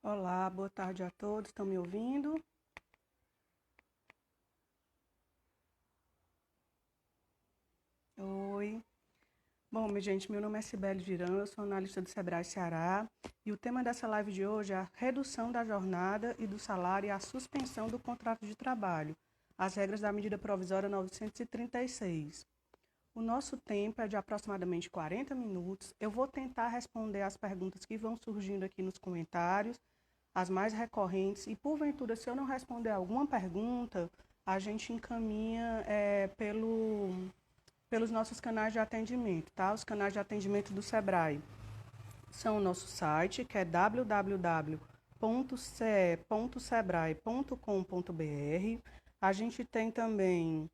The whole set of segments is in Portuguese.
Olá, boa tarde a todos. Estão me ouvindo? Oi. Bom, minha gente, meu nome é Cibele Girão, eu sou analista do Sebrae Ceará e o tema dessa live de hoje é a redução da jornada e do salário e a suspensão do contrato de trabalho, as regras da medida provisória 936. O nosso tempo é de aproximadamente 40 minutos. Eu vou tentar responder as perguntas que vão surgindo aqui nos comentários, as mais recorrentes, e porventura, se eu não responder alguma pergunta, a gente encaminha pelos nossos canais de atendimento, tá? Os canais de atendimento do Sebrae são o nosso site, que é www.ce.sebrae.com.br. A gente tem também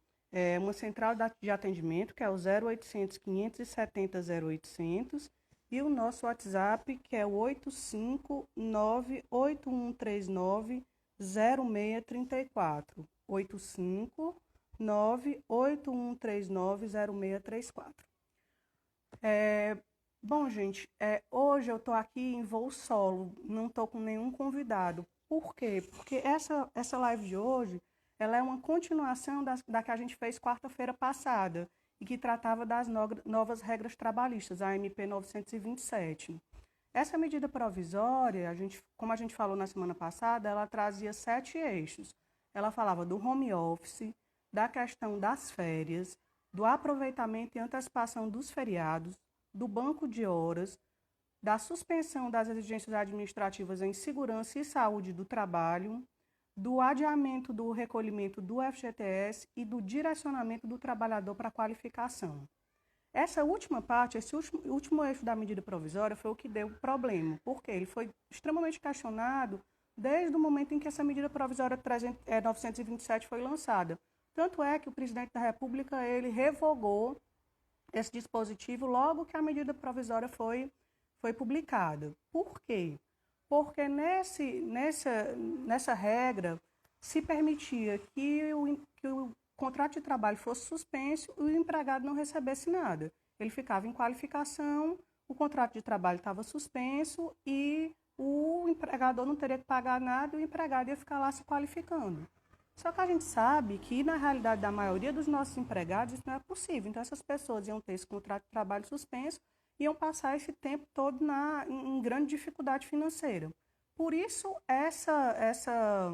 uma central de atendimento, que é o 0800 570 0800, e o nosso WhatsApp, que é o 859-8139-0634. 859-8139-0634. Bom, gente, hoje eu estou aqui em voo solo, não estou com nenhum convidado. Por quê? Porque essa live de hoje, ela é uma continuação da que a gente fez quarta-feira passada e que tratava das novas regras trabalhistas, a MP 927. Essa medida provisória, como a gente falou na semana passada, ela trazia 7 eixos. Ela falava do home office, da questão das férias, do aproveitamento e antecipação dos feriados, do banco de horas, da suspensão das exigências administrativas em segurança e saúde do trabalho, do adiamento do recolhimento do FGTS e do direcionamento do trabalhador para a qualificação. Essa última parte, esse último eixo da medida provisória foi o que deu problema, porque ele foi extremamente questionado desde o momento em que essa medida provisória 927 foi lançada. Tanto é que o presidente da República ele revogou esse dispositivo logo que a medida provisória foi publicada. Por quê? Porque nessa regra se permitia que o contrato de trabalho fosse suspenso e o empregado não recebesse nada. Ele ficava em qualificação, o contrato de trabalho estava suspenso e o empregador não teria que pagar nada e o empregado ia ficar lá se qualificando. Só que a gente sabe que, na realidade da maioria dos nossos empregados, isso não é possível. Então, essas pessoas iam ter esse contrato de trabalho suspenso e iam passar esse tempo todo em grande dificuldade financeira. Por isso, essa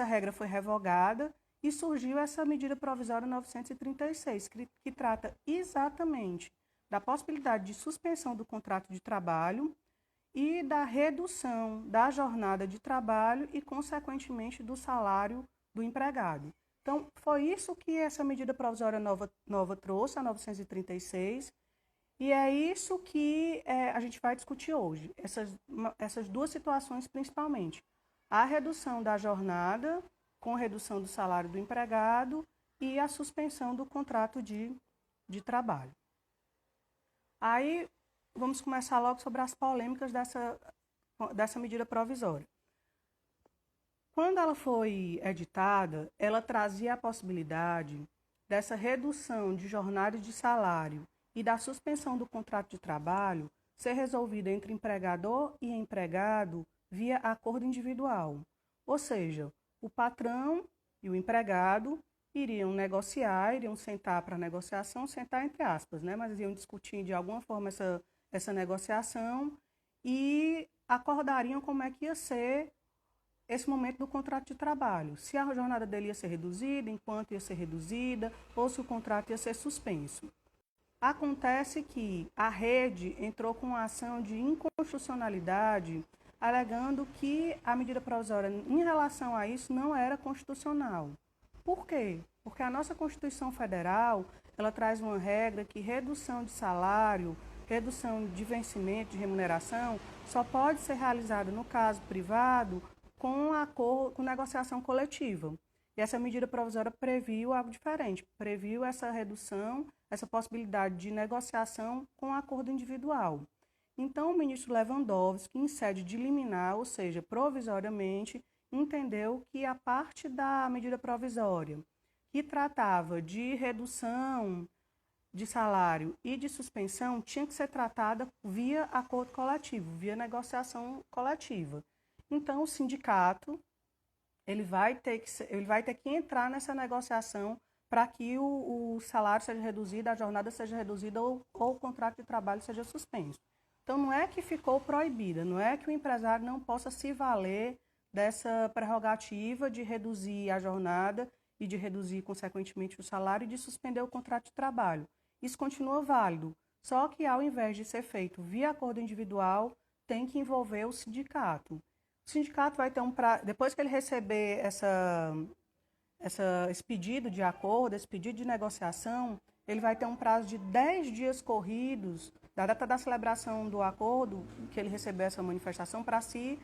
regra foi revogada e surgiu essa medida provisória 936, que trata exatamente da possibilidade de suspensão do contrato de trabalho e da redução da jornada de trabalho e, consequentemente, do salário do empregado. Então, foi isso que essa medida provisória nova trouxe, a 936, e é isso que a gente vai discutir hoje, essas duas situações principalmente. A redução da jornada, com redução do salário do empregado, e a suspensão do contrato de trabalho. Aí, vamos começar logo sobre as polêmicas dessa medida provisória. Quando ela foi editada, ela trazia a possibilidade dessa redução de jornada e de salário e da suspensão do contrato de trabalho ser resolvida entre empregador e empregado via acordo individual. Ou seja, o patrão e o empregado iriam negociar, iriam sentar para negociação, sentar entre aspas, né? Mas iam discutir de alguma forma essa negociação e acordariam como é que ia ser esse momento do contrato de trabalho. Se a jornada dele ia ser reduzida, enquanto ia ser reduzida, ou se o contrato ia ser suspenso. Acontece que a rede entrou com uma ação de inconstitucionalidade, alegando que a medida provisória em relação a isso não era constitucional. Por quê? Porque a nossa Constituição Federal, ela traz uma regra que redução de salário, redução de vencimento de remuneração, só pode ser realizada no caso privado com negociação coletiva. E essa medida provisória previu algo diferente, previu essa redução, essa possibilidade de negociação com acordo individual. Então, o ministro Lewandowski, em sede de liminar, ou seja, provisoriamente, entendeu que a parte da medida provisória que tratava de redução de salário e de suspensão tinha que ser tratada via acordo coletivo, via negociação coletiva. Então, o sindicato ele vai ter que entrar nessa negociação para que o salário seja reduzido, a jornada seja reduzida ou o contrato de trabalho seja suspenso. Então, não é que ficou proibida, não é que o empresário não possa se valer dessa prerrogativa de reduzir a jornada e de reduzir, consequentemente, o salário e de suspender o contrato de trabalho. Isso continua válido, só que ao invés de ser feito via acordo individual, tem que envolver o sindicato. O sindicato vai ter depois que ele receber esse pedido de acordo, esse pedido de negociação, ele vai ter um prazo de 10 dias corridos da data da celebração do acordo, que ele receber essa manifestação, para se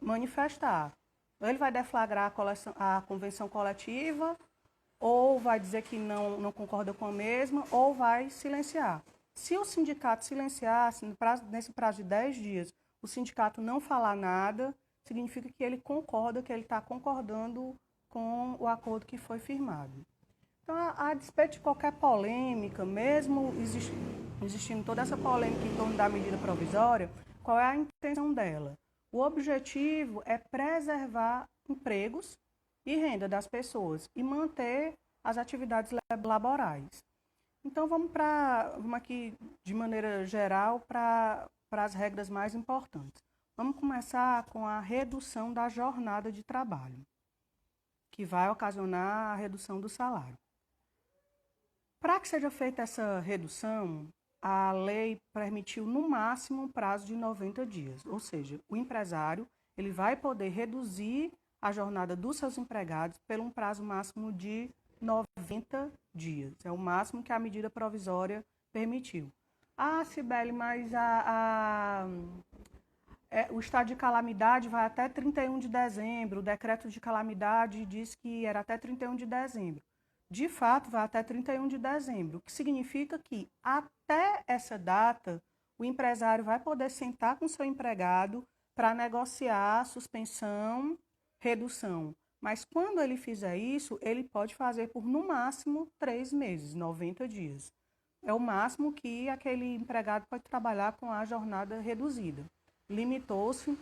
manifestar. Ou ele vai deflagrar a convenção coletiva, ou vai dizer que não concorda com a mesma, ou vai silenciar. Se o sindicato silenciar, nesse prazo de 10 dias, o sindicato não falar nada, significa que ele concorda, que ele está concordando com o acordo que foi firmado. Então, a despeito de qualquer polêmica, mesmo existindo toda essa polêmica em torno da medida provisória, qual é a intenção dela? O objetivo é preservar empregos e renda das pessoas e manter as atividades laborais. Então, vamos aqui, de maneira geral, para as regras mais importantes. Vamos começar com a redução da jornada de trabalho, que vai ocasionar a redução do salário. Para que seja feita essa redução, a lei permitiu no máximo um prazo de 90 dias, ou seja, o empresário ele vai poder reduzir a jornada dos seus empregados pelo um prazo máximo de 90 dias. É o máximo que a medida provisória permitiu. Ah, Cibele, mas o estado de calamidade vai até 31 de dezembro. O decreto de calamidade diz que era até 31 de dezembro. De fato, vai até 31 de dezembro, o que significa que até essa data o empresário vai poder sentar com seu empregado para negociar suspensão, redução. Mas quando ele fizer isso, ele pode fazer por no máximo 3 meses, 90 dias. É o máximo que aquele empregado pode trabalhar com a jornada reduzida. Limitou-se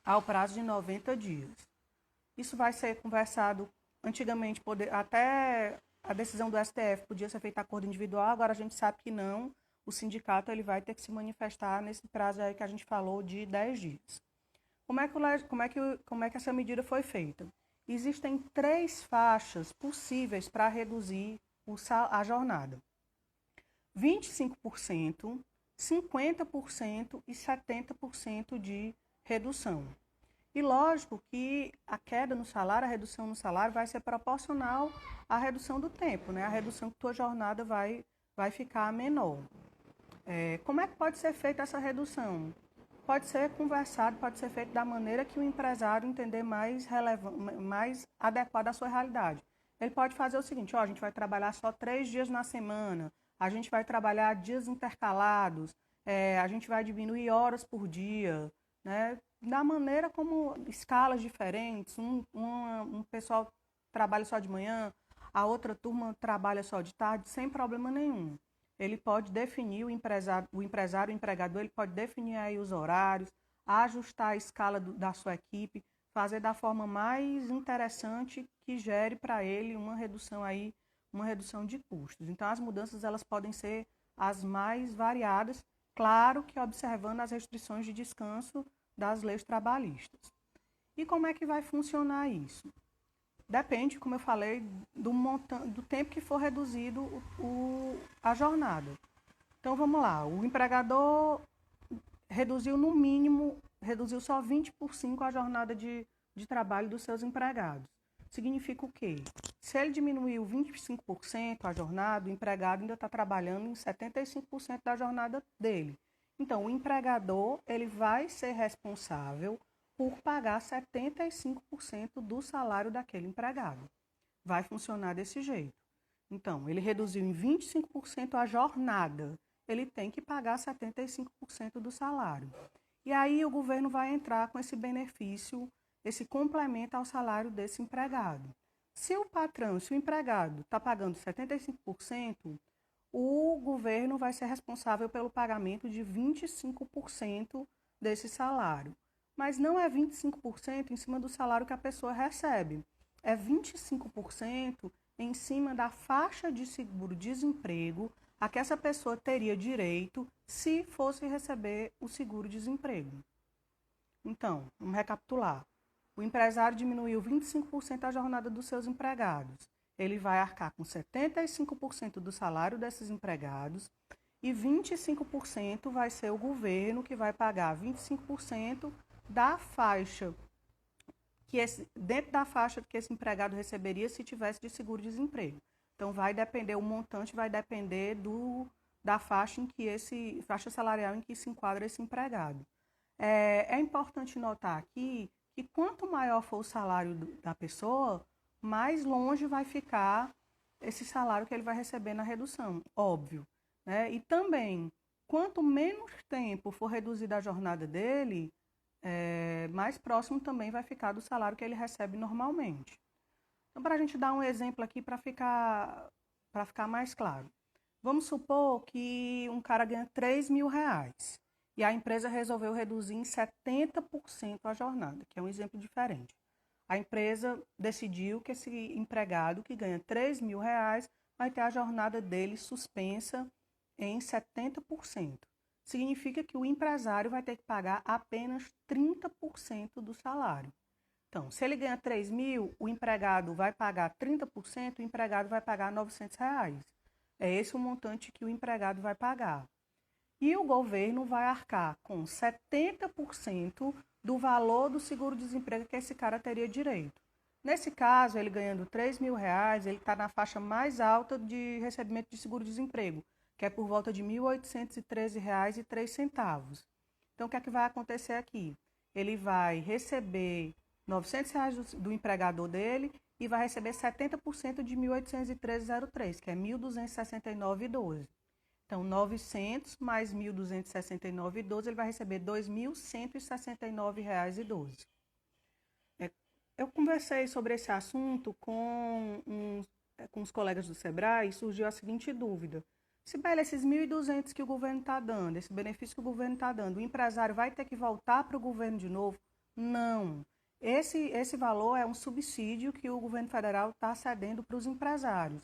ao prazo de 90 dias. Isso vai ser conversado. Antigamente, até a decisão do STF podia ser feita acordo individual, agora a gente sabe que não. O sindicato ele vai ter que se manifestar nesse prazo aí que a gente falou de 10 dias. Como é que essa medida foi feita? Existem 3 faixas possíveis para reduzir a jornada. 25%, 50% e 70% de redução. E lógico que a queda no salário, a redução no salário vai ser proporcional à redução do tempo, né? A redução que tua jornada vai ficar menor. Como é que pode ser feita essa redução? Pode ser conversado, pode ser feito da maneira que o empresário entender mais adequada à sua realidade. Ele pode fazer o seguinte, a gente vai trabalhar só 3 dias na semana, a gente vai trabalhar dias intercalados, a gente vai diminuir horas por dia, né? Da maneira como escalas diferentes, um pessoal trabalha só de manhã, a outra turma trabalha só de tarde, sem problema nenhum. Ele pode definir, o empregador, ele pode definir aí os horários, ajustar a escala da sua equipe, fazer da forma mais interessante que gere para ele uma redução de custos. Então, as mudanças elas podem ser as mais variadas, claro que observando as restrições de descanso das leis trabalhistas. E como é que vai funcionar isso? Depende, como eu falei, do tempo que for reduzido a jornada. Então, vamos lá. O empregador reduziu no mínimo, reduziu só 20% a jornada de trabalho dos seus empregados. Significa o quê? Se ele diminuiu 25% a jornada, o empregado ainda está trabalhando em 75% da jornada dele. Então, o empregador ele vai ser responsável por pagar 75% do salário daquele empregado. Vai funcionar desse jeito. Então, ele reduziu em 25% a jornada, ele tem que pagar 75% do salário. E aí o governo vai entrar com esse benefício, esse complemento ao salário desse empregado. Se o empregado está pagando 75%, o governo vai ser responsável pelo pagamento de 25% desse salário. mas não é 25% em cima do salário que a pessoa recebe. É 25% em cima da faixa de seguro-desemprego a que essa pessoa teria direito se fosse receber o seguro-desemprego. Então, vamos recapitular. O empresário diminuiu 25% a jornada dos seus empregados. Ele vai arcar com 75% do salário desses empregados e 25% vai ser o governo que vai pagar 25% da faixa dentro da faixa que esse empregado receberia se tivesse de seguro-desemprego. Então, vai depender, o montante vai depender da faixa faixa salarial em que se enquadra esse empregado. É importante notar aqui que quanto maior for o salário da pessoa, mais longe vai ficar esse salário que ele vai receber na redução, óbvio. Né? E também, quanto menos tempo for reduzida a jornada dele, mais próximo também vai ficar do salário que ele recebe normalmente. Então, para a gente dar um exemplo aqui para ficar mais claro. Vamos supor que um cara ganha R$3.000 e a empresa resolveu reduzir em 70% a jornada, que é um exemplo diferente. A empresa decidiu que esse empregado que ganha R$3.000 vai ter a jornada dele suspensa em 70%. Significa que o empresário vai ter que pagar apenas 30% do salário. Então, se ele ganha 3.000, o empregado vai pagar 30%, o empregado vai pagar R$900. É esse o montante que o empregado vai pagar. E o governo vai arcar com 70% do valor do seguro-desemprego que esse cara teria direito. Nesse caso, ele ganhando R$3.000, ele está na faixa mais alta de recebimento de seguro-desemprego, que é por volta de R$ 1.813,03. Então, o que é que vai acontecer aqui? Ele vai receber R$900 do empregador dele e vai receber 70% de R$ 1.813,03, que é R$ 1.269,12. Então, 900 mais 1.269,12, ele vai receber R$ 2.169,12. Eu conversei sobre esse assunto com os colegas do Sebrae e surgiu a seguinte dúvida. Sibeli, esses 1.200 que o governo está dando, esse benefício que o governo está dando, o empresário vai ter que voltar para o governo de novo? Não. Esse valor é um subsídio que o governo federal está cedendo para os empresários.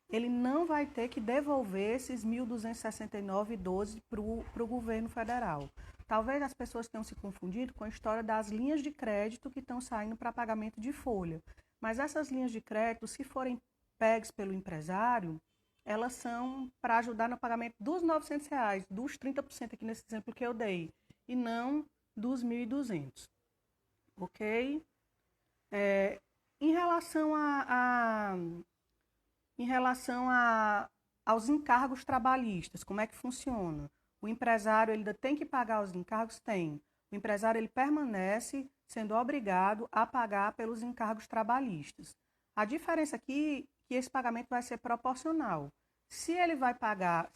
Ele não vai ter que devolver esses 1.269,12 para o governo federal. Talvez as pessoas tenham se confundido com a história das linhas de crédito que estão saindo para pagamento de folha. Mas essas linhas de crédito, se forem pegas pelo empresário, elas são para ajudar no pagamento dos R$900, dos 30% aqui nesse exemplo que eu dei, e não dos 1.200. Ok? Em relação aos encargos trabalhistas, como é que funciona? O empresário ele ainda tem que pagar os encargos? Tem. O empresário ele permanece sendo obrigado a pagar pelos encargos trabalhistas. A diferença aqui é que esse pagamento vai ser proporcional. Se ele vai pagar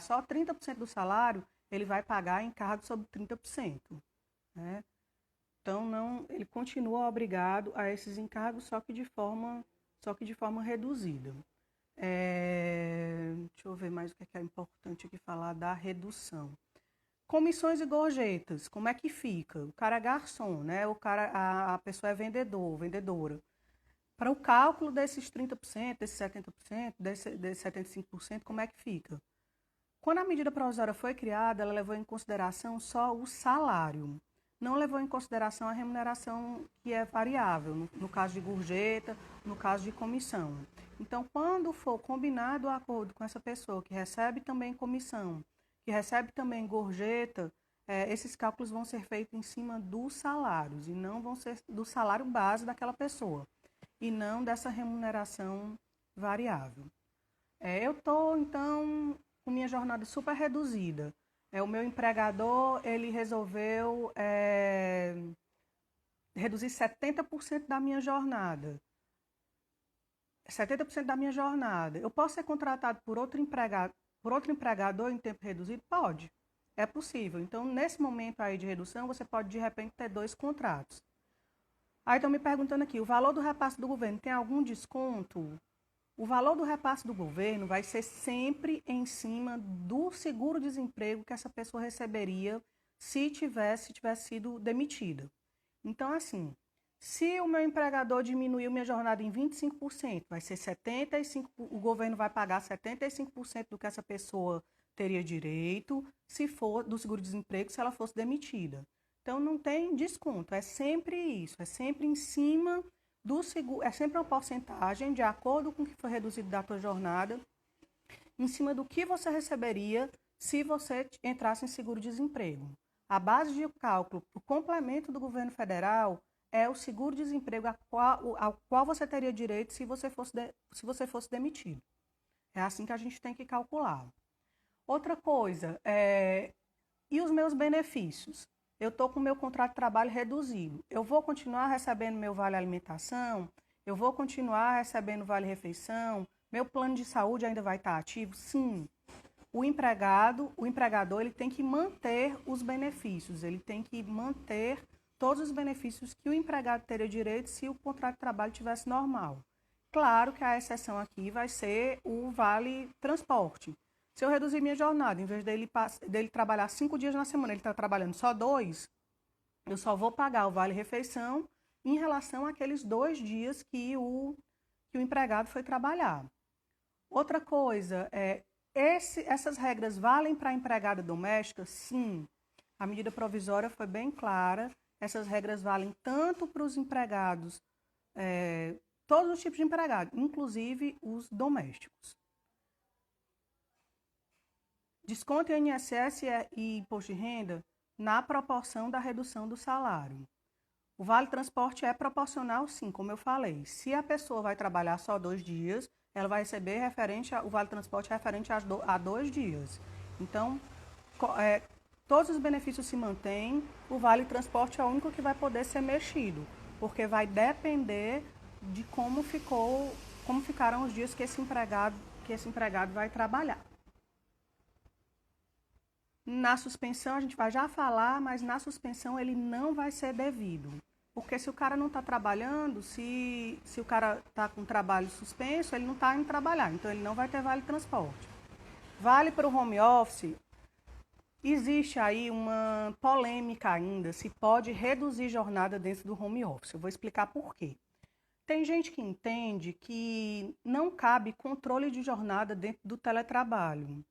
só 30% do salário, ele vai pagar encargo sobre 30%. Né? Então, ele continua obrigado a esses encargos, só que de forma reduzida. Deixa eu ver mais o que é importante aqui falar da redução. Comissões e gorjetas, como é que fica? O cara é garçom, né? A pessoa é vendedora. Para o cálculo desses 30%, desses 70%, desses 75%, como é que fica? Quando a medida provisória foi criada, ela levou em consideração só o salário. Não levou em consideração a remuneração que é variável, no caso de gorjeta, no caso de comissão. Então, quando for combinado o acordo com essa pessoa que recebe também comissão, que recebe também gorjeta, esses cálculos vão ser feitos em cima dos salários e não vão ser do salário base daquela pessoa e não dessa remuneração variável. Eu estou, então, com minha jornada super reduzida. O meu empregador, ele resolveu reduzir 70% da minha jornada. 70% da minha jornada. Eu posso ser contratado por outro empregador em tempo reduzido? Pode. É possível. Então, nesse momento aí de redução, você pode, de repente, ter 2 contratos. Aí estão me perguntando aqui, o valor do repasse do governo tem algum desconto? O valor do repasse do governo vai ser sempre em cima do seguro-desemprego que essa pessoa receberia se tivesse sido demitida. Então, assim, se o meu empregador diminuiu minha jornada em 25%, vai ser 75%, o governo vai pagar 75% do que essa pessoa teria direito, se for do seguro-desemprego, se ela fosse demitida. Então, não tem desconto, é sempre isso, é sempre em cima do seguro, é sempre uma porcentagem de acordo com o que foi reduzido da tua jornada, em cima do que você receberia se você entrasse em seguro-desemprego. A base de cálculo, o complemento do governo federal é o seguro-desemprego ao qual você teria direito se você fosse demitido. É assim que a gente tem que calcular. Outra coisa, e os meus benefícios? Eu estou com o meu contrato de trabalho reduzido. Eu vou continuar recebendo meu vale alimentação? Eu vou continuar recebendo vale refeição? Meu plano de saúde ainda vai estar ativo? Sim. O empregador, ele tem que manter os benefícios, ele tem que manter todos os benefícios que o empregado teria direito se o contrato de trabalho tivesse normal. Claro que a exceção aqui vai ser o vale transporte. Se eu reduzir minha jornada, em vez dele trabalhar 5 dias na semana, ele está trabalhando só 2, eu só vou pagar o vale-refeição em relação àqueles 2 dias que o empregado foi trabalhar. Outra coisa, essas regras valem para a empregada doméstica? Sim. A medida provisória foi bem clara. Essas regras valem tanto para os empregados, todos os tipos de empregados, inclusive os domésticos. Desconto em INSS e imposto de renda na proporção da redução do salário. O vale transporte é proporcional, sim, como eu falei. Se a pessoa vai trabalhar só 2 dias, ela vai receber o vale transporte referente a 2 dias. Então, todos os benefícios se mantêm, o vale transporte é o único que vai poder ser mexido, porque vai depender de como ficaram os dias que esse empregado vai trabalhar. Na suspensão, a gente vai já falar, mas na suspensão ele não vai ser devido. Porque se o cara não está trabalhando, se o cara está com trabalho suspenso, ele não está indo trabalhar, então ele não vai ter vale transporte. Vale para o home office, existe aí uma polêmica ainda, se pode reduzir jornada dentro do home office. Eu vou explicar por quê. Tem gente que entende que não cabe controle de jornada dentro do teletrabalho.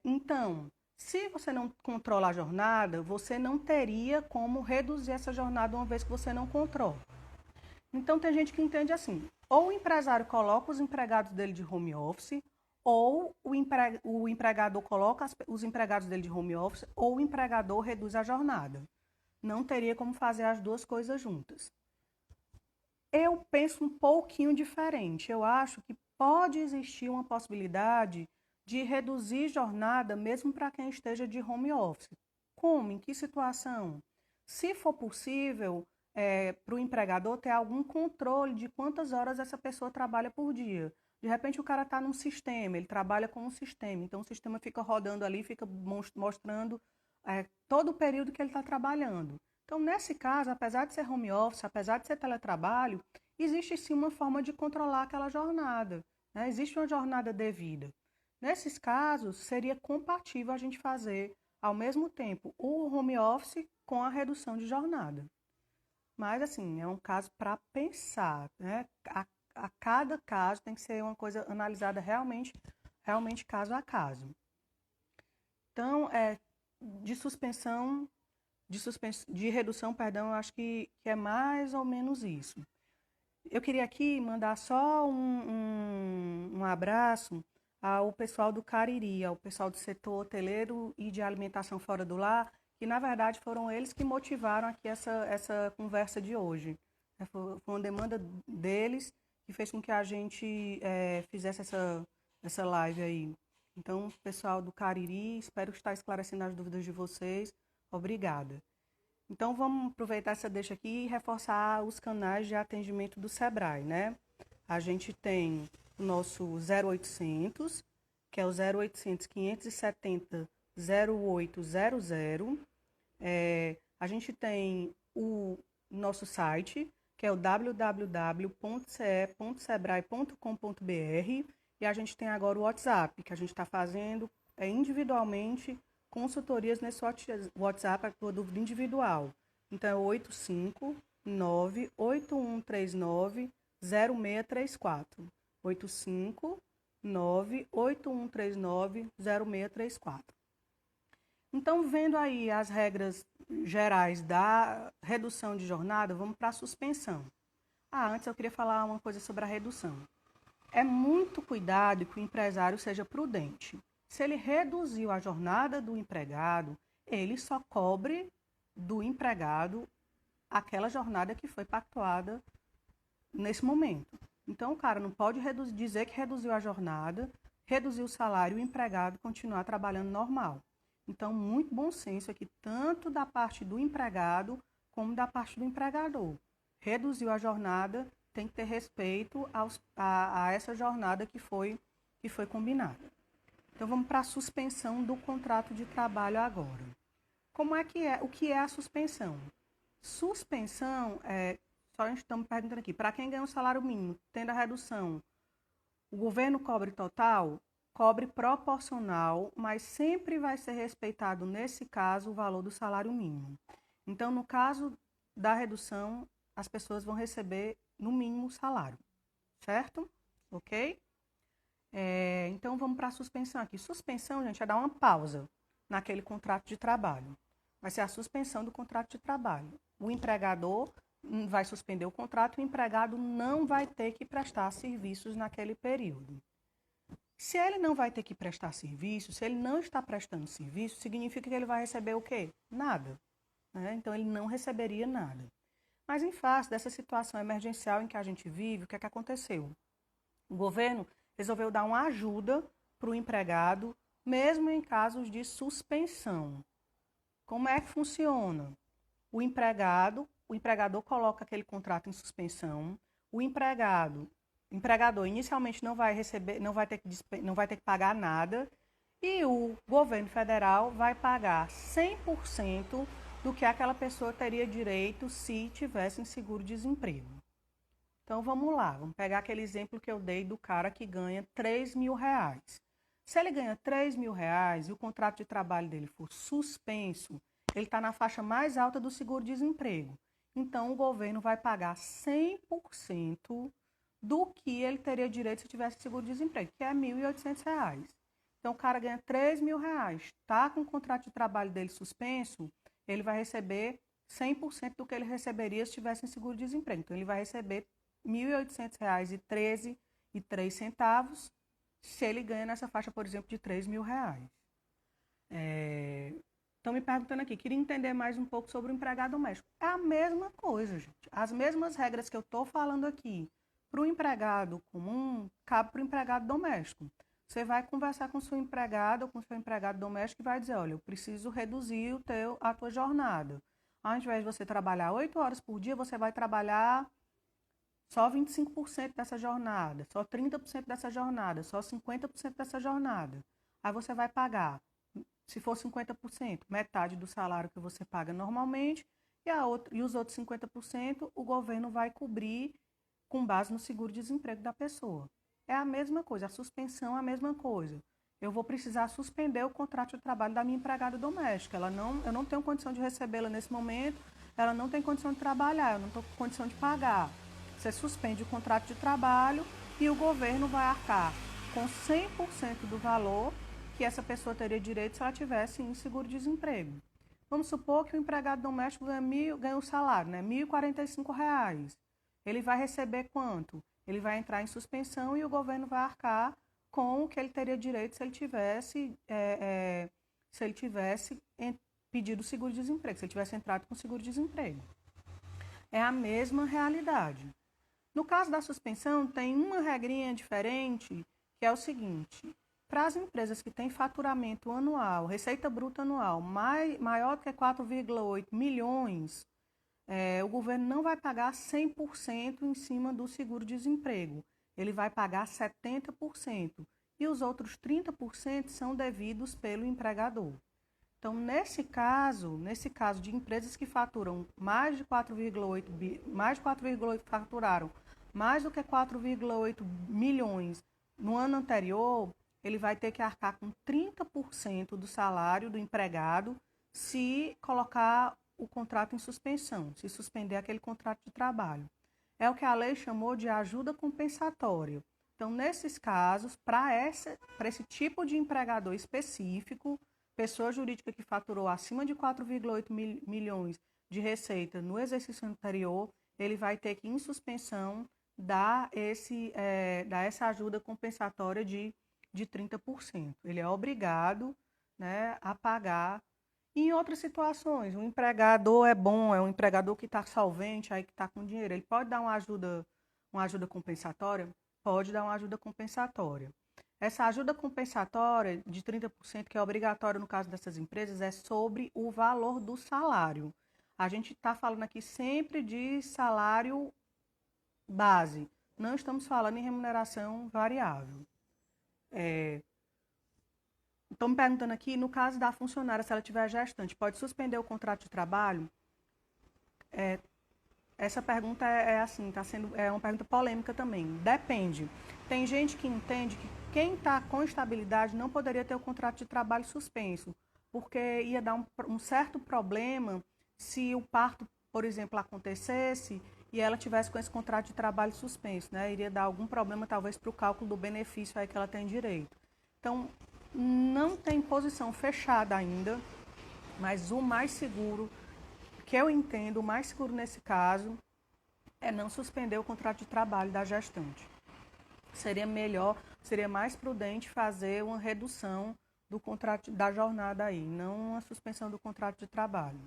Então, se você não controla a jornada, você não teria como reduzir essa jornada uma vez que você não controla. Então, tem gente que entende assim, ou o empresário coloca os empregados dele de home office, ou o empregador coloca os empregados dele de home office, ou o empregador reduz a jornada. Não teria como fazer as duas coisas juntas. Eu penso um pouquinho diferente. Eu acho que pode existir uma possibilidade de reduzir jornada mesmo para quem esteja de home office. Como? Em que situação? Se for possível, para o empregador ter algum controle de quantas horas essa pessoa trabalha por dia. De repente o cara está num sistema, ele trabalha com um sistema, então o sistema fica rodando ali, fica mostrando todo o período que ele está trabalhando. Então, nesse caso, apesar de ser home office, apesar de ser teletrabalho, existe sim uma forma de controlar aquela jornada, né? Existe uma jornada devida. Nesses casos, seria compatível a gente fazer, ao mesmo tempo, o home office com a redução de jornada. Mas, assim, é um caso para pensar, né? A cada caso tem que ser uma coisa analisada realmente caso a caso. Então, de redução, perdão, eu acho que é mais ou menos isso. Eu queria aqui mandar só um abraço ao pessoal do Cariri, ao pessoal do setor hoteleiro e de alimentação fora do lar, que na verdade foram eles que motivaram aqui essa conversa de hoje. Foi uma demanda deles que fez com que a gente fizesse essa live aí. Então, pessoal do Cariri, espero estar esclarecendo as dúvidas de vocês. Obrigada. Então, vamos aproveitar essa deixa aqui e reforçar os canais de atendimento do Sebrae, né? A gente tem o nosso 0800, que é o 0800 570 0800. A gente tem o nosso site, que é o www.ce.sebrae.com.br, e a gente tem agora o WhatsApp, que a gente está fazendo individualmente consultorias nesse WhatsApp, a tua dúvida individual. Então, é 859-8139-0634. 859-8139-0634. Então, vendo aí as regras gerais da redução de jornada, vamos para a suspensão. Antes eu queria falar uma coisa sobre a redução. É muito cuidado que o empresário seja prudente. Se ele reduziu a jornada do empregado, ele só cobre do empregado aquela jornada que foi pactuada nesse momento. Então, o cara não pode dizer que reduziu a jornada, reduzir o salário e o empregado continuar trabalhando normal. Então, muito bom senso aqui, tanto da parte do empregado como da parte do empregador. Reduziu a jornada, tem que ter respeito a essa jornada que foi combinada. Então, vamos para a suspensão do contrato de trabalho agora. O que é a suspensão? Suspensão só a gente está me perguntando aqui, para quem ganha um salário mínimo, tendo a redução, o governo cobre total? Cobre proporcional, mas sempre vai ser respeitado, nesse caso, o valor do salário mínimo. Então, no caso da redução, as pessoas vão receber, no mínimo, o salário, certo? Ok? Então, vamos para a suspensão aqui. Suspensão, gente, é dar uma pausa naquele contrato de trabalho. Vai ser a suspensão do contrato de trabalho. O empregador vai suspender o contrato, o empregado não vai ter que prestar serviços naquele período. Se ele não vai ter que prestar serviço, se ele não está prestando serviço, significa que ele vai receber o quê? Nada. Né? Então, ele não receberia nada. Mas, em face dessa situação emergencial em que a gente vive, o que é que aconteceu? O governo resolveu dar uma ajuda para o empregado, mesmo em casos de suspensão. Como é que funciona? O empregador coloca aquele contrato em suspensão, o empregador inicialmente não vai ter que pagar nada e o governo federal vai pagar 100% do que aquela pessoa teria direito se tivesse em seguro-desemprego. Então vamos lá, vamos pegar aquele exemplo que eu dei do cara que ganha R$3.000. Se ele ganha R$3.000 e o contrato de trabalho dele for suspenso, ele está na faixa mais alta do seguro-desemprego. Então o governo vai pagar 100% do que ele teria direito se tivesse seguro-desemprego, que é R$1.800. Então, o cara ganha R$3.000, está com o contrato de trabalho dele suspenso, ele vai receber 100% do que ele receberia se tivesse em seguro-desemprego. Então, ele vai receber R$1.800,03 se ele ganha nessa faixa, por exemplo, de R$3.000. Estão me perguntando aqui, queria entender mais um pouco sobre o empregado doméstico. É a mesma coisa, gente. As mesmas regras que eu estou falando aqui para o empregado comum, cabe para o empregado doméstico. Você vai conversar com o seu empregado ou com o seu empregado doméstico e vai dizer, olha, eu preciso reduzir a tua jornada. Ao invés de você trabalhar 8 horas por dia, você vai trabalhar só 25% dessa jornada, só 30% dessa jornada, só 50% dessa jornada. Aí você vai pagar, se for 50%, metade do salário que você paga normalmente e os outros 50% o governo vai cobrir com base no seguro-desemprego da pessoa. É a mesma coisa, a suspensão é a mesma coisa. Eu vou precisar suspender o contrato de trabalho da minha empregada doméstica. Eu não tenho condição de recebê-la nesse momento, ela não tem condição de trabalhar, eu não estou com condição de pagar. Você suspende o contrato de trabalho e o governo vai arcar com 100% do valor que essa pessoa teria direito se ela tivesse em seguro-desemprego. Vamos supor que o empregado doméstico ganha o salário, né? R$1.045. Ele vai receber quanto? Ele vai entrar em suspensão e o governo vai arcar com o que ele teria direito se ele tivesse pedido seguro-desemprego, se ele tivesse entrado com seguro-desemprego. É a mesma realidade. No caso da suspensão, tem uma regrinha diferente, que é o seguinte: para as empresas que têm faturamento anual, receita bruta anual, maior do que 4,8 milhões, o governo não vai pagar 100% em cima do seguro-desemprego. Ele vai pagar 70%. E os outros 30% são devidos pelo empregador. Então, nesse caso de empresas que faturam mais de 4,8 faturaram mais do que 4,8 milhões no ano anterior, ele vai ter que arcar com 30% do salário do empregado se colocar o contrato em suspensão, se suspender aquele contrato de trabalho. É o que a lei chamou de ajuda compensatória. Então, nesses casos, para esse tipo de empregador específico, pessoa jurídica que faturou acima de 4,8 milhões de receita no exercício anterior, ele vai ter que, em suspensão, dar essa ajuda compensatória de 30%. Ele é obrigado, né, a pagar. E em outras situações, o empregador é bom, é um empregador que está solvente, aí que está com dinheiro, ele pode dar uma ajuda compensatória? Pode dar uma ajuda compensatória. Essa ajuda compensatória de 30%, que é obrigatória no caso dessas empresas, é sobre o valor do salário. A gente está falando aqui sempre de salário base. Não estamos falando em remuneração variável. Estão me perguntando aqui, no caso da funcionária, se ela tiver gestante, pode suspender o contrato de trabalho? Essa pergunta é uma pergunta polêmica também. Depende. Tem gente que entende que quem está com estabilidade não poderia ter o contrato de trabalho suspenso, porque ia dar um certo problema se o parto, por exemplo, acontecesse e ela tivesse com esse contrato de trabalho suspenso, né? Iria dar algum problema, talvez, para o cálculo do benefício aí que ela tem direito. Então, não tem posição fechada ainda, mas o mais seguro, que eu entendo, o mais seguro nesse caso, é não suspender o contrato de trabalho da gestante. Seria melhor, seria mais prudente fazer uma redução do contrato da jornada aí, não a suspensão do contrato de trabalho.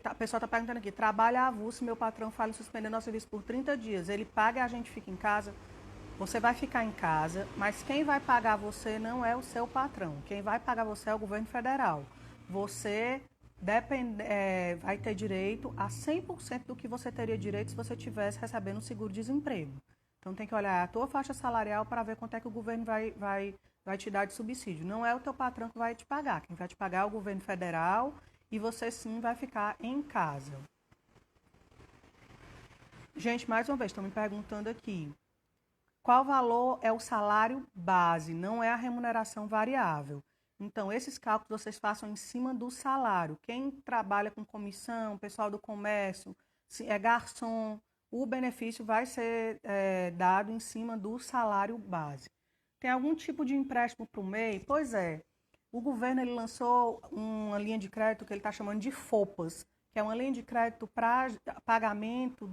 A pessoa está perguntando aqui, trabalha avulso, meu patrão fala em suspender nosso serviço por 30 dias, ele paga e a gente fica em casa? Você vai ficar em casa, mas quem vai pagar você não é o seu patrão. Quem vai pagar você é o governo federal. Você vai ter direito a 100% do que você teria direito se você estivesse recebendo um seguro-desemprego. Então tem que olhar a tua faixa salarial para ver quanto é que o governo vai te dar de subsídio. Não é o teu patrão que vai te pagar. Quem vai te pagar é o governo federal e você sim vai ficar em casa. Gente, mais uma vez, estão me perguntando aqui. Qual valor é o salário base, não é a remuneração variável. Então, esses cálculos vocês façam em cima do salário. Quem trabalha com comissão, pessoal do comércio, se é garçom, o benefício vai ser dado em cima do salário base. Tem algum tipo de empréstimo para o MEI? Pois é. O governo ele lançou uma linha de crédito que ele está chamando de FOPAS, que é uma linha de crédito para pagamento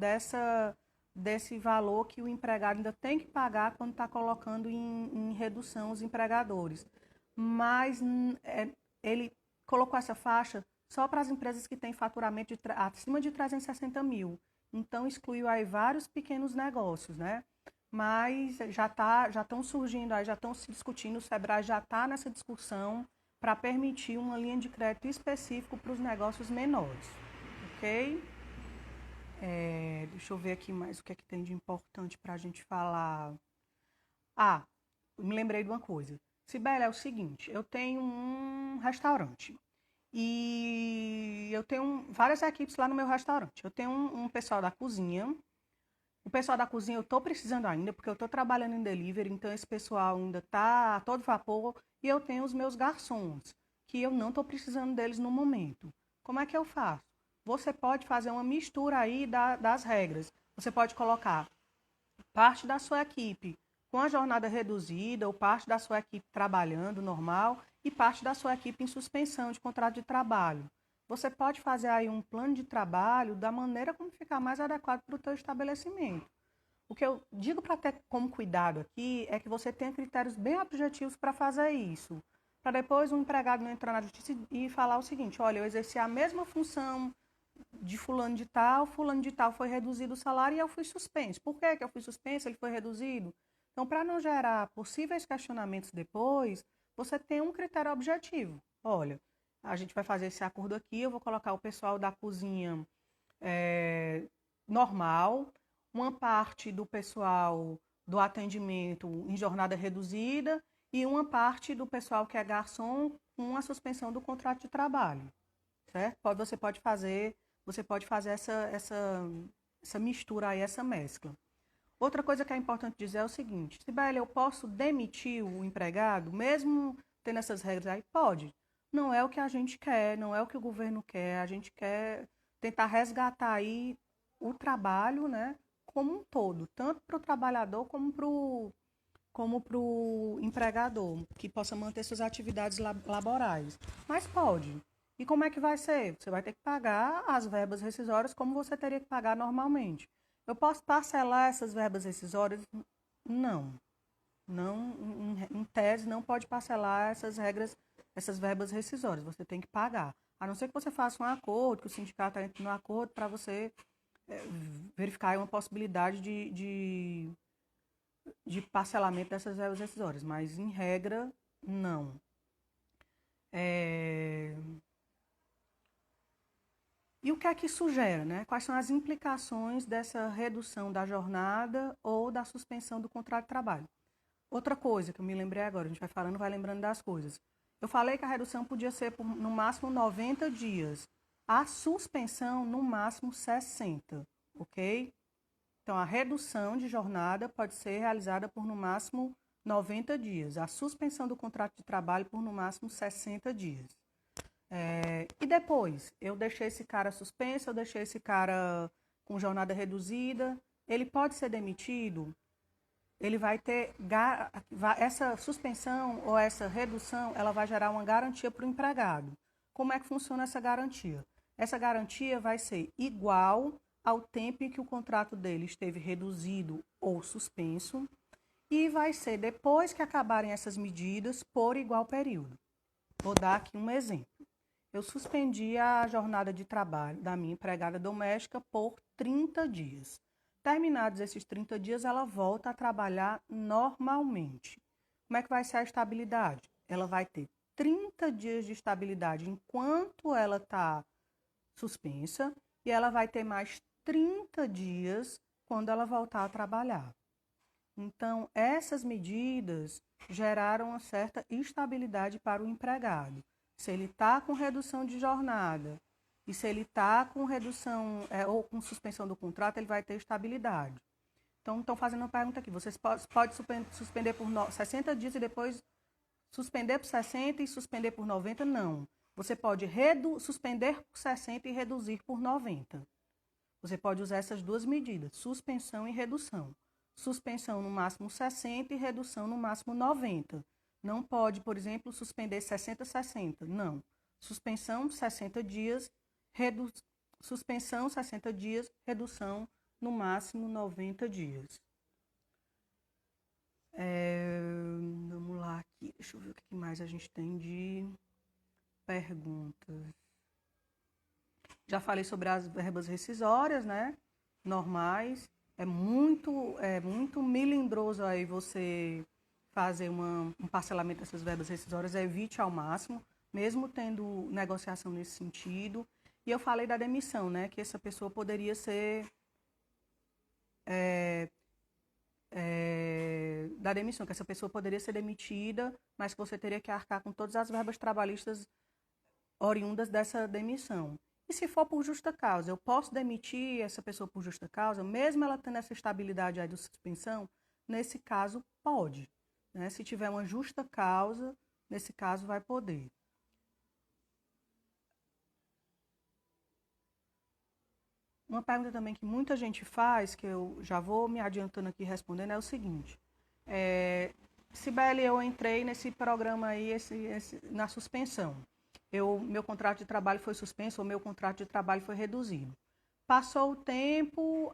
desse valor que o empregado ainda tem que pagar quando está colocando em redução os empregadores. Mas ele colocou essa faixa só para as empresas que têm faturamento acima de 360 mil. Então, excluiu aí vários pequenos negócios, né? Mas já estão surgindo, já estão se discutindo, o Sebrae já está nessa discussão para permitir uma linha de crédito específico para os negócios menores, ok? Deixa eu ver aqui mais o que é que tem de importante para a gente falar. Me lembrei de uma coisa. Sibeli, é o seguinte, eu tenho um restaurante e eu tenho várias equipes lá no meu restaurante. Eu tenho um pessoal da cozinha. O pessoal da cozinha eu estou precisando ainda, porque eu estou trabalhando em delivery, então esse pessoal ainda está a todo vapor. E eu tenho os meus garçons, que eu não estou precisando deles no momento. Como é que eu faço? Você pode fazer uma mistura aí das regras. Você pode colocar parte da sua equipe com a jornada reduzida, ou parte da sua equipe trabalhando normal, e parte da sua equipe em suspensão de contrato de trabalho. Você pode fazer aí um plano de trabalho da maneira como ficar mais adequado para o teu estabelecimento. O que eu digo para ter como cuidado aqui é que você tenha critérios bem objetivos para fazer isso. Para depois um empregado não entrar na justiça e falar o seguinte, olha, eu exerci a mesma função de fulano de tal foi reduzido o salário e eu fui suspenso. Por que eu fui suspenso? Ele foi reduzido? Então, para não gerar possíveis questionamentos depois, você tem um critério objetivo. Olha, a gente vai fazer esse acordo aqui, eu vou colocar o pessoal da cozinha normal, uma parte do pessoal do atendimento em jornada reduzida e uma parte do pessoal que é garçom com a suspensão do contrato de trabalho. Certo? Você pode fazer essa mistura aí, essa mescla. Outra coisa que é importante dizer é o seguinte: Sibeli, eu posso demitir o empregado, mesmo tendo essas regras aí? Pode. Não é o que a gente quer, não é o que o governo quer. A gente quer tentar resgatar aí o trabalho, né, como um todo, tanto para o trabalhador como para o empregador, que possa manter suas atividades laborais. Mas pode. E como é que vai ser? Você vai ter que pagar as verbas rescisórias como você teria que pagar normalmente. Eu posso parcelar essas verbas rescisórias? Não. Não, em tese, não pode parcelar essas verbas rescisórias. Você tem que pagar. A não ser que você faça um acordo, que o sindicato entre no acordo para você verificar uma possibilidade de parcelamento dessas verbas rescisórias. Mas, em regra, não. E o que é que isso gera, né? Quais são as implicações dessa redução da jornada ou da suspensão do contrato de trabalho? Outra coisa que eu me lembrei agora, a gente vai falando, vai lembrando das coisas. Eu falei que a redução podia ser por, no máximo 90 dias. A suspensão, no máximo 60, ok? Então, a redução de jornada pode ser realizada por, no máximo, 90 dias. A suspensão do contrato de trabalho por, no máximo, 60 dias. E depois? Eu deixei esse cara suspenso, eu deixei esse cara com jornada reduzida. Ele pode ser demitido? Ele vai ter essa suspensão ou essa redução, ela vai gerar uma garantia para o empregado. Como é que funciona essa garantia? Essa garantia vai ser igual ao tempo em que o contrato dele esteve reduzido ou suspenso e vai ser depois que acabarem essas medidas por igual período. Vou dar aqui um exemplo. Eu suspendi a jornada de trabalho da minha empregada doméstica por 30 dias. Terminados esses 30 dias, ela volta a trabalhar normalmente. Como é que vai ser a estabilidade? Ela vai ter 30 dias de estabilidade enquanto ela está suspensa e ela vai ter mais 30 dias quando ela voltar a trabalhar. Então, essas medidas geraram uma certa estabilidade para o empregado. Se ele está com redução de jornada e se ele está com redução ou com suspensão do contrato, ele vai ter estabilidade. Então, estão fazendo uma pergunta aqui. Você pode suspender por 60 dias e depois suspender por 60 e suspender por 90? Não. Você pode suspender por 60 e reduzir por 90. Você pode usar essas duas medidas, suspensão e redução. Suspensão no máximo 60 e redução no máximo 90. Não pode, por exemplo, suspender 60. Não. Suspensão 60 dias, suspensão 60 dias, redução no máximo 90 dias. Vamos lá aqui, deixa eu ver o que mais a gente tem de perguntas. Já falei sobre as verbas rescisórias, né? Normais. É muito melindroso aí você fazer um parcelamento dessas verbas rescisórias, evite ao máximo, mesmo tendo negociação nesse sentido. E eu falei da demissão, né? Que essa pessoa poderia ser da demissão, que essa pessoa poderia ser demitida, mas que você teria que arcar com todas as verbas trabalhistas oriundas dessa demissão. E se for por justa causa, eu posso demitir essa pessoa por justa causa, mesmo ela tendo essa estabilidade aí de suspensão? Nesse caso, pode. Né? Se tiver uma justa causa, nesse caso vai poder. Uma pergunta também que muita gente faz, que eu já vou me adiantando aqui respondendo, é o seguinte. Sibeli, eu entrei nesse programa aí, na suspensão. Meu contrato de trabalho foi suspenso, ou meu contrato de trabalho foi reduzido. Passou o tempo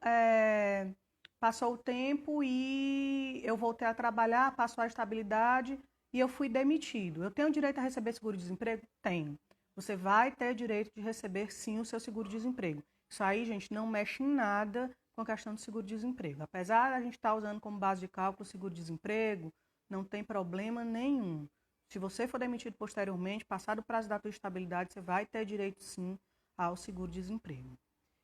e eu voltei a trabalhar, passou a estabilidade e eu fui demitido. Eu tenho direito a receber seguro-desemprego? Tenho. Você vai ter direito de receber, sim, o seu seguro-desemprego. Isso aí, gente, não mexe em nada com a questão do seguro-desemprego. Apesar de a gente estar usando como base de cálculo o seguro-desemprego, não tem problema nenhum. Se você for demitido posteriormente, passado o prazo da tua estabilidade, você vai ter direito, sim, ao seguro-desemprego.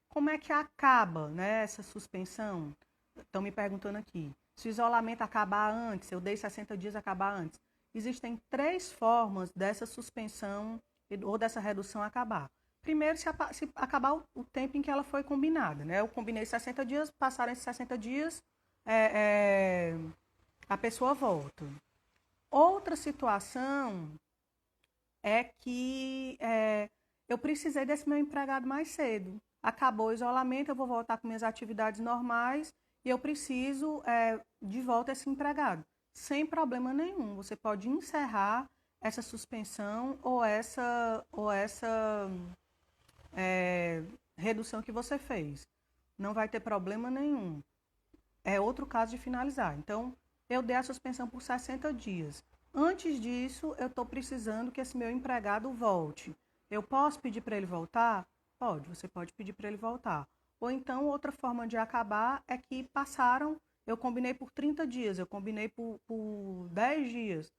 Como é que acaba, né, essa suspensão? Estão me perguntando aqui. Se o isolamento acabar antes, eu dei 60 dias acabar antes. Existem 3 formas dessa suspensão ou dessa redução acabar. Primeiro, se acabar o tempo em que ela foi combinada, né? Eu combinei 60 dias, passaram esses 60 dias, é, é, a pessoa volta. Outra situação é que eu precisei desse meu empregado mais cedo. Acabou o isolamento, eu vou voltar com minhas atividades normais e eu preciso de volta esse empregado. Sem problema nenhum. Você pode encerrar essa suspensão ou essa redução que você fez. Não vai ter problema nenhum. É outro caso de finalizar. Então, eu dei a suspensão por 60 dias. Antes disso, eu estou precisando que esse meu empregado volte. Eu posso pedir para ele voltar? Pode, você pode pedir para ele voltar. Ou então, outra forma de acabar é que passaram, eu combinei por 30 dias, eu combinei por 10 dias.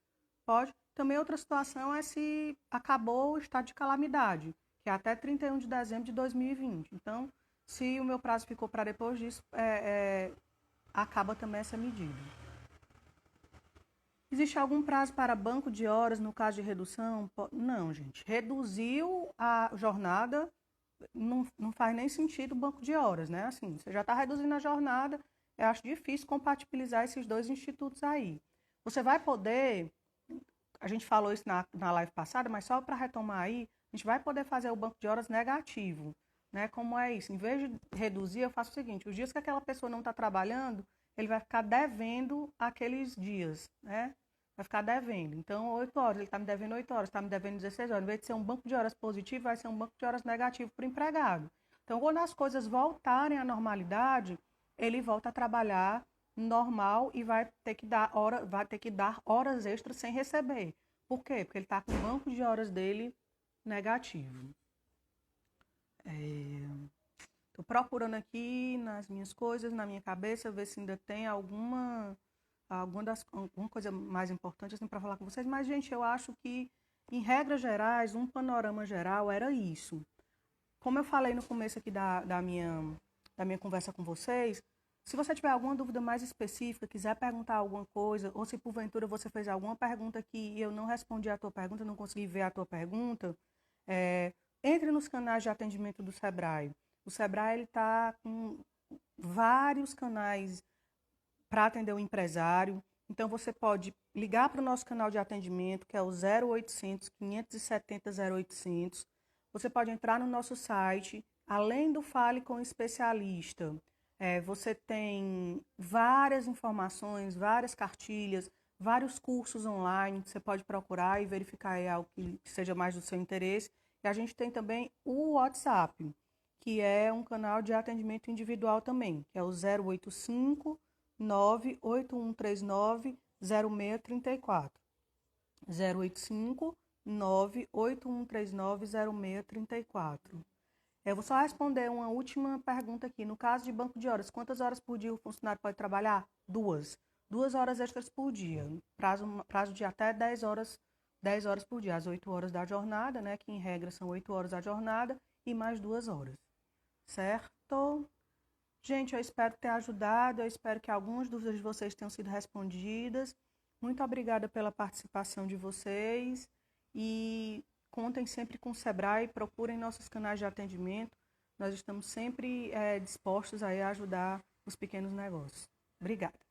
Pode. Também outra situação é se acabou o estado de calamidade, que é até 31 de dezembro de 2020. Então, se o meu prazo ficou para depois disso, acaba também essa medida. Existe algum prazo para banco de horas no caso de redução? Não, gente. Reduziu a jornada, não faz nem sentido o banco de horas, né? Assim, você já está reduzindo a jornada, eu acho difícil compatibilizar esses dois institutos aí. Você vai poder, a gente falou isso na live passada, mas só para retomar aí, a gente vai poder fazer o banco de horas negativo, né? Como é isso? Em vez de reduzir, eu faço o seguinte, os dias que aquela pessoa não está trabalhando, ele vai ficar devendo aqueles dias, né? Vai ficar devendo. Então, 8 horas, ele está me devendo 8 horas, está me devendo 16 horas. Em vez de ser um banco de horas positivo, vai ser um banco de horas negativo para o empregado. Então, quando as coisas voltarem à normalidade, ele volta a trabalhar normal e vai ter que dar horas extras sem receber. Por quê? Porque ele está com o banco de horas dele negativo. Estou procurando aqui nas minhas coisas, na minha cabeça, ver se ainda tem alguma coisa mais importante assim, para falar com vocês. Mas, gente, eu acho que, em regras gerais, um panorama geral era isso. Como eu falei no começo aqui da minha conversa com vocês, se você tiver alguma dúvida mais específica, quiser perguntar alguma coisa, ou se porventura você fez alguma pergunta que eu não respondi a tua pergunta, não consegui ver a tua pergunta, entre nos canais de atendimento do Sebrae. O Sebrae está com vários canais para atender o empresário. Então, você pode ligar para o nosso canal de atendimento, que é o 0800 570 0800. Você pode entrar no nosso site, além do Fale com o Especialista. Você tem várias informações, várias cartilhas, vários cursos online que você pode procurar e verificar algo que seja mais do seu interesse. E a gente tem também o WhatsApp, que é um canal de atendimento individual também, que é o 085 98139 0634. 085 98139 0634. Eu vou só responder uma última pergunta aqui. No caso de banco de horas, quantas horas por dia o funcionário pode trabalhar? 2. 2 horas extras por dia. Prazo de até 10 horas por dia. As 8 horas da jornada, né? Que em regra são 8 horas a jornada e mais 2 horas. Certo? Gente, eu espero ter ajudado. Eu espero que algumas dúvidas de vocês tenham sido respondidas. Muito obrigada pela participação de vocês. E contem sempre com o Sebrae, procurem nossos canais de atendimento. Nós estamos sempre dispostos a ajudar os pequenos negócios. Obrigada.